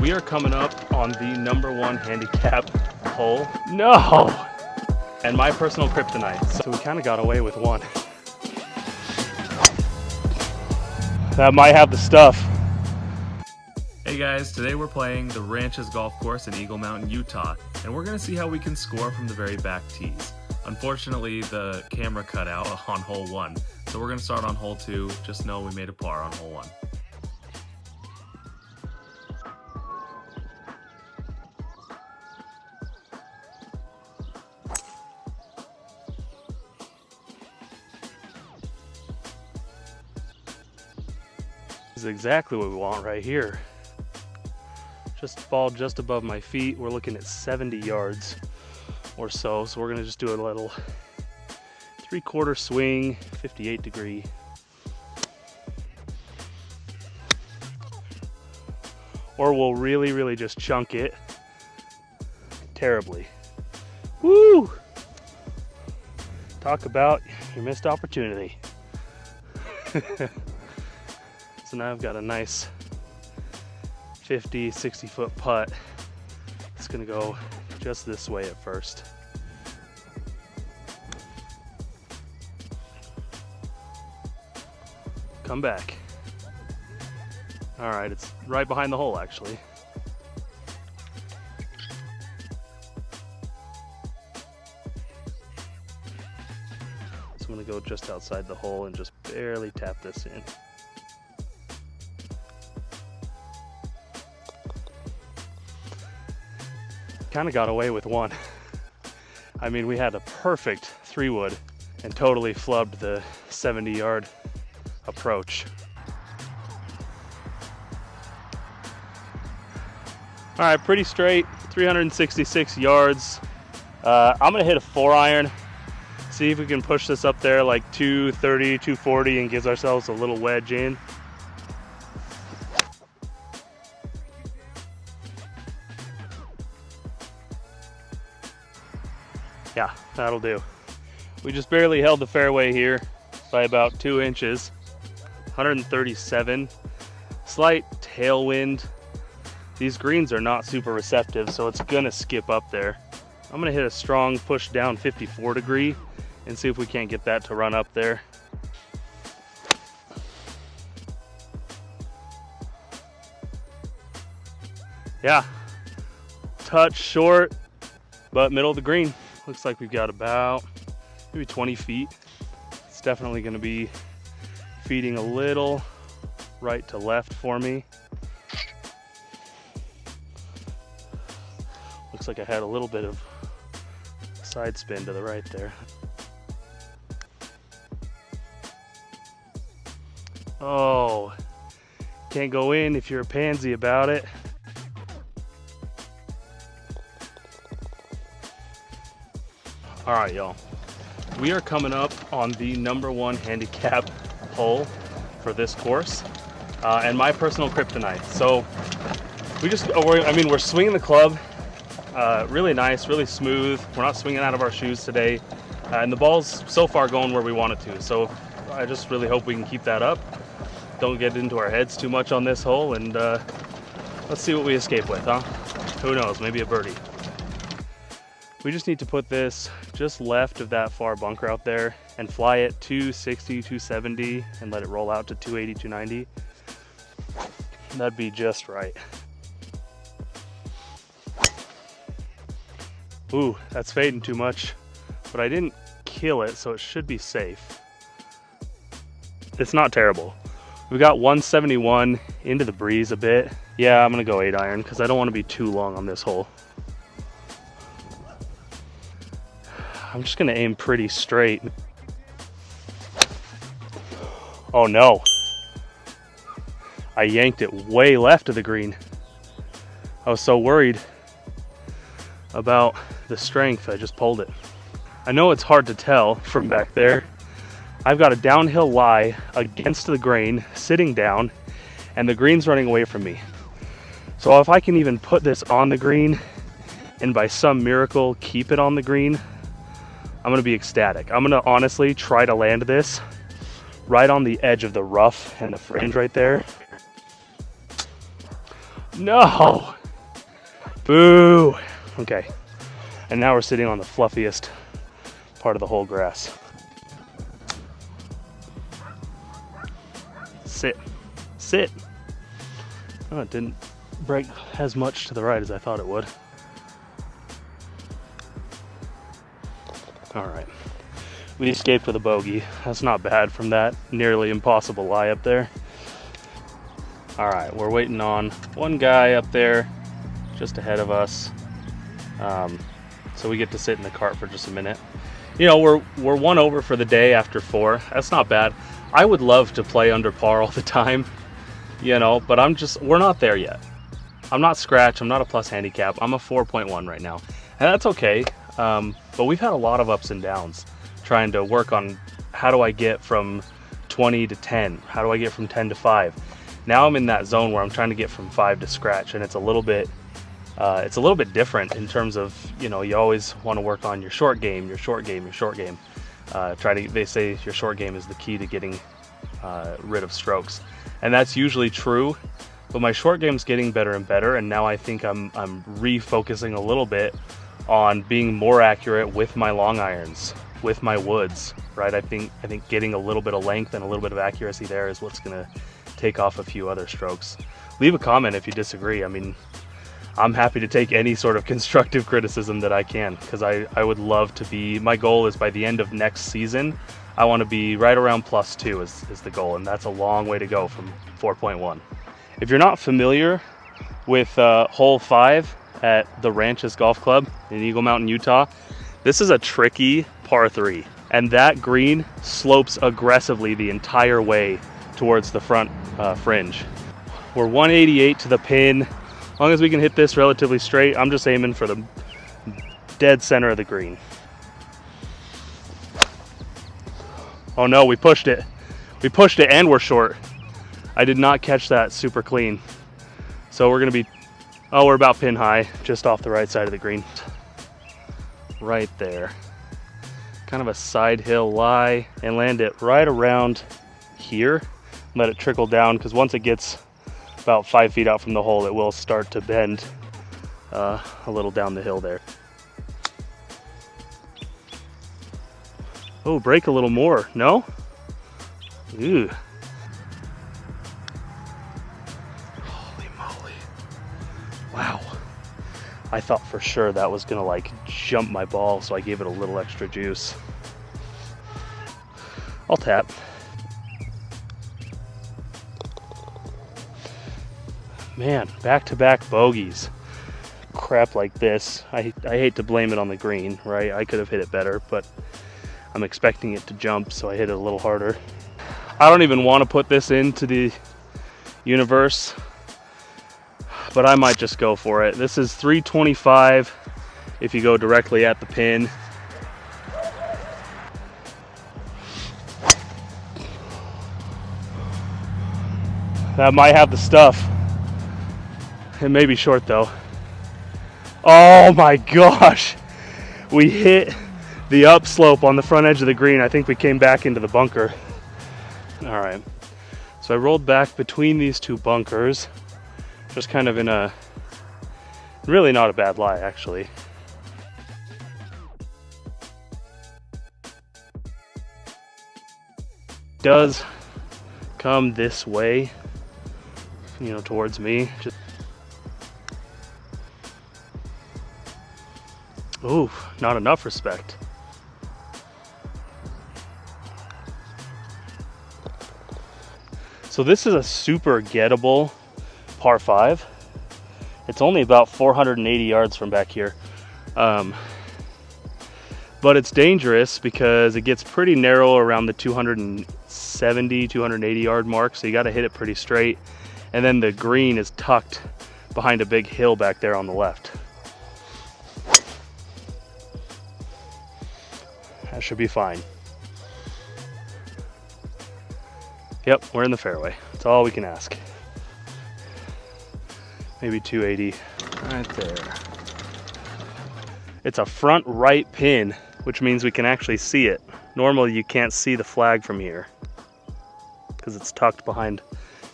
We are coming up on the #1 handicap hole. No! And my personal kryptonite. So we kind of got away with one. That might have the stuff. Hey guys, today we're playing the Ranches Golf Course in Eagle Mountain, Utah, and we're going to see how we can score from the very back tees. Unfortunately, the camera cut out on hole 1, so we're going to start on hole 2. Just know we made a par on hole 1. This is exactly what we want right here. Just ball just above my feet. We're looking at 70 yards or so. So we're gonna just do a little 3/4 swing, 58 degree. Or we'll really just chunk it terribly. Woo! Talk about your missed opportunity. So now I've got a nice 50, 60 foot putt. It's gonna go just this way at first. Come back. All right, it's right behind the hole actually. So I'm gonna go just outside the hole and just barely tap this in. Kind of got away with one. I mean, we had a perfect 3-wood and totally flubbed the 70-yard approach. All right, pretty straight, 366 yards. I'm gonna hit a 4-iron, see if we can push this up there like 230, 240 and gives ourselves a little wedge in. Yeah, that'll do. We just barely held the fairway here by about 2 inches. 137. Slight tailwind. These greens are not super receptive, so it's gonna skip up there. I'm gonna hit a strong push down 54 degree and see if we can't get that to run up there. Yeah, touch short, but middle of the green. Looks like we've got about maybe 20 feet. It's definitely going to be feeding a little right to left for me. Looks like I had a little bit of side spin to the right there. Oh, can't go in if you're a pansy about it. All right, y'all. We are coming up on the #1 handicap hole for this course, and my personal kryptonite. So we're swinging the club, really nice, really smooth. We're not swinging out of our shoes today, and the ball's so far going where we want it to. So I just really hope we can keep that up. Don't get into our heads too much on this hole, and let's see what we escape with, huh? Who knows? Maybe a birdie. We just need to put this just left of that far bunker out there and fly it 260, 270 and let it roll out to 280, 290. That'd be just right. Ooh, that's fading too much, but I didn't kill it, so it should be safe. It's not terrible. We got 171 into the breeze a bit. Yeah, I'm gonna go 8-iron because I don't want to be too long on this hole. I'm just gonna aim pretty straight. Oh no. I yanked it way left of the green. I was so worried about the strength, I just pulled it. I know it's hard to tell from back there. I've got a downhill lie against the grain, sitting down, and the green's running away from me. So if I can even put this on the green and by some miracle keep it on the green, I'm gonna be ecstatic. I'm gonna honestly try to land this right on the edge of the rough and the fringe right there. No! Boo! Okay. And now we're sitting on the fluffiest part of the whole grass. Sit. Sit! Oh, it didn't break as much to the right as I thought it would. Alright. We escaped with a bogey. That's not bad from that nearly impossible lie up there. Alright, we're waiting on one guy up there just ahead of us. So we get to sit in the cart for just a minute. You know, we're one over for the day after 4. That's not bad. I would love to play under par all the time, you know, but we're not there yet. I'm not scratch, I'm not a plus handicap, I'm a 4.1 right now. And that's okay, but we've had a lot of ups and downs trying to work on how do I get from 20 to 10? How do I get from 10 to 5? Now I'm in that zone where I'm trying to get from 5 to scratch, and it's a little bit different in terms of, you know, you always want to work on your short game. They say your short game is the key to getting rid of strokes, and that's usually true. But my short game's getting better and better, and now I think I'm refocusing a little bit on being more accurate with my long irons, with my woods, right? I think getting a little bit of length and a little bit of accuracy there is what's gonna take off a few other strokes. Leave a comment if you disagree. I mean, I'm happy to take any sort of constructive criticism that I can, because I would love to be, my goal is by the end of next season, I want to be right around +2 is the goal, and that's a long way to go from 4.1. If you're not familiar with hole 5 at the Ranches Golf Club in Eagle Mountain, Utah, this is a tricky par 3, and that green slopes aggressively the entire way towards the front fringe. We're 188 to the pin. As long as we can hit this relatively straight, I'm just aiming for the dead center of the green. Oh no, we pushed it. We pushed it and we're short. I did not catch that super clean. So we're gonna be, we're about pin high, just off the right side of the green. Right there. Kind of a side hill lie, and land it right around here. Let it trickle down, because once it gets about 5 feet out from the hole, it will start to bend a little down the hill there. Oh, break a little more. No? Ooh. Holy moly. Wow. I thought for sure that was gonna like jump my ball, so I gave it a little extra juice. I'll tap. Man, back-to-back bogeys. Crap like this. I hate to blame it on the green, right? I could have hit it better, but I'm expecting it to jump, so I hit it a little harder. I don't even want to put this into the universe, but I might just go for it. This is 325 if you go directly at the pin. That might have the stuff. It may be short though. Oh my gosh! We hit the upslope on the front edge of the green. I think we came back into the bunker. All right, so I rolled back between these two bunkers, just kind of in a, really not a bad lie actually. Does come this way, you know, towards me. Just, ooh, not enough respect. So this is a super gettable par 5. It's only about 480 yards from back here. But it's dangerous because it gets pretty narrow around the 270, 280 yard mark. So you got to hit it pretty straight. And then the green is tucked behind a big hill back there on the left. That should be fine. Yep, we're in the fairway. That's all we can ask. Maybe 280 right there. It's a front right pin, which means we can actually see it. Normally you can't see the flag from here because it's tucked behind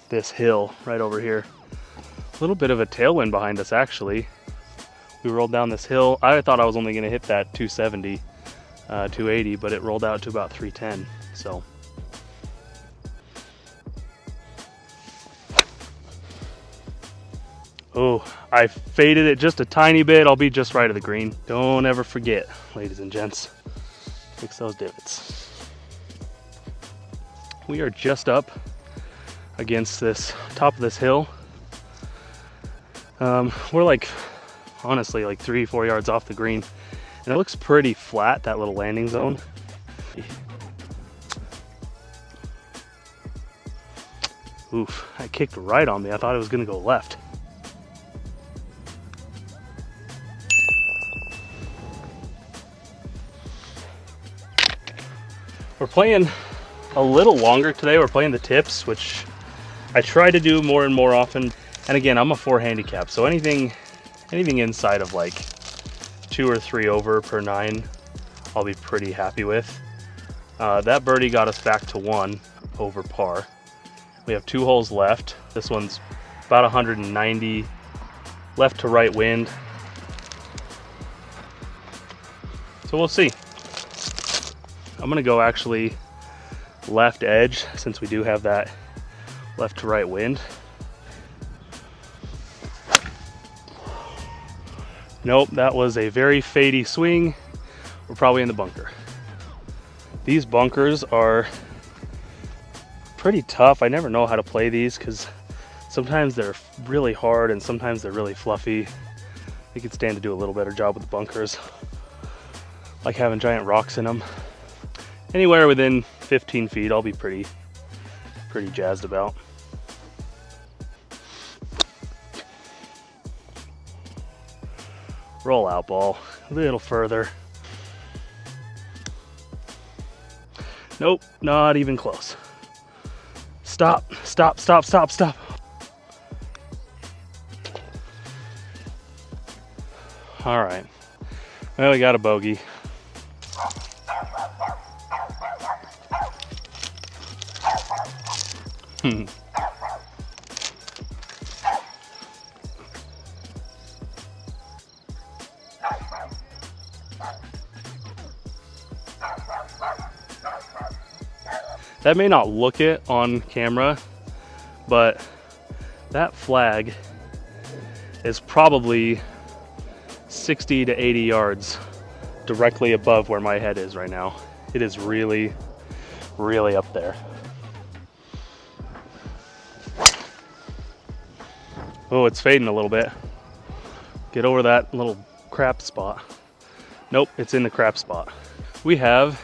this hill right over here. A little bit of a tailwind behind us, actually. We rolled down this hill. I thought I was only going to hit that 270, 280, but it rolled out to about 310. So. Oh, I faded it just a tiny bit. I'll be just right of the green. Don't ever forget, ladies and gents, fix those divots. We are just up against this top of this hill. We're like, honestly, like 3-4 yards off the green, and it looks pretty flat, that little landing zone. Oof, I kicked right on me. I thought it was gonna go left. We're playing a little longer today. We're playing the tips, which I try to do more and more often. And again, I'm a 4 handicap, so anything inside of like 2 or 3 over per 9, I'll be pretty happy with. That birdie got us back to 1 over par. We have 2 holes left. This one's about 190 left to right wind. So we'll see. I'm gonna go actually left edge since we do have that left to right wind. Nope, that was a very fadey swing. We're probably in the bunker. These bunkers are pretty tough. I never know how to play these because sometimes they're really hard and sometimes they're really fluffy. I could stand to do a little better job with the bunkers, like having giant rocks in them. Anywhere within 15 feet, I'll be pretty jazzed about. Roll out ball, a little further. Nope, not even close. Stop, stop, stop, stop, stop. All right, well, we got a bogey. That may not look it on camera, but that flag is probably 60 to 80 yards directly above where my head is right now. It is really, really up there. Oh, it's fading a little bit. Get over that little crap spot. Nope, it's in the crap spot. We have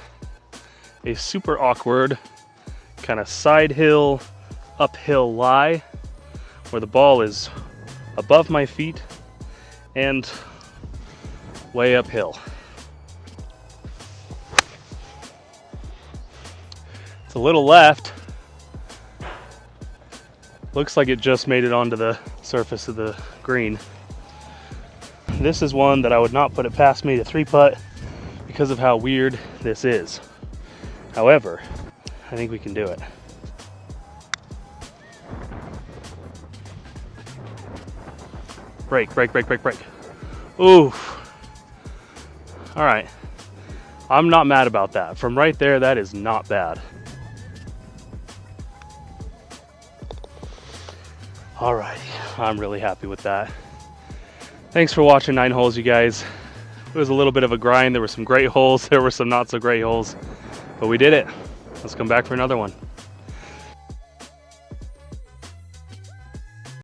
a super awkward kind of side hill, uphill lie where the ball is above my feet and way uphill. It's a little left. Looks like it just made it onto the surface of the green. This is one that I would not put it past me to 3-putt because of how weird this is. However, I think we can do it. Break, break, break, break, break. Oof. All right. I'm not mad about that. From right there, that is not bad. All right. I'm really happy with that. Thanks for watching 9 holes, you guys. It was a little bit of a grind. There were some great holes. There were some not so great holes, but we did it. Let's come back for another one.